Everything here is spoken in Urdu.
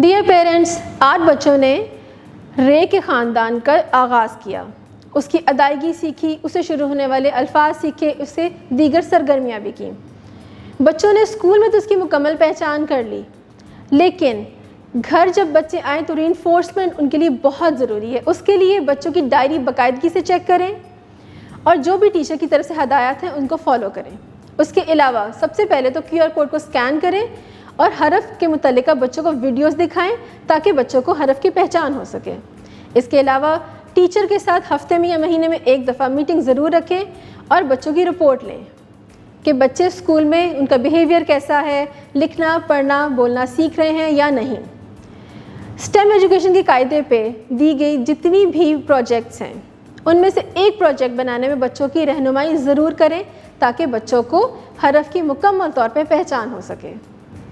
ڈیئر پیرنٹس، آج بچوں نے رے کے خاندان کا آغاز کیا، اس کی ادائیگی سیکھی، اسے شروع ہونے والے الفاظ سیکھے، اسے دیگر سرگرمیاں بھی کیں۔ بچوں نے اسکول میں تو اس کی مکمل پہچان کر لی، لیکن گھر جب بچے آئیں تو ری انفورسمنٹ ان کے لیے بہت ضروری ہے۔ اس کے لیے بچوں کی ڈائری باقاعدگی سے چیک کریں اور جو بھی ٹیچر کی طرف سے ہدایات ہیں ان کو فالو کریں۔ اس کے علاوہ سب سے پہلے تو QR کوڈ کو اسکین کریں اور حرف کے متعلقہ بچوں کو ویڈیوز دکھائیں تاکہ بچوں کو حرف کی پہچان ہو سکے۔ اس کے علاوہ ٹیچر کے ساتھ ہفتے میں یا مہینے میں ایک دفعہ میٹنگ ضرور رکھیں اور بچوں کی رپورٹ لیں کہ بچے اسکول میں ان کا بیہیویئر کیسا ہے، لکھنا پڑھنا بولنا سیکھ رہے ہیں یا نہیں۔ اسٹیم ایجوکیشن کے قاعدے پہ دی گئی جتنی بھی پروجیکٹس ہیں ان میں سے ایک پروجیکٹ بنانے میں بچوں کی رہنمائی ضرور کریں تاکہ بچوں کو حرف کی مکمل طور پہ پہچان ہو سکے۔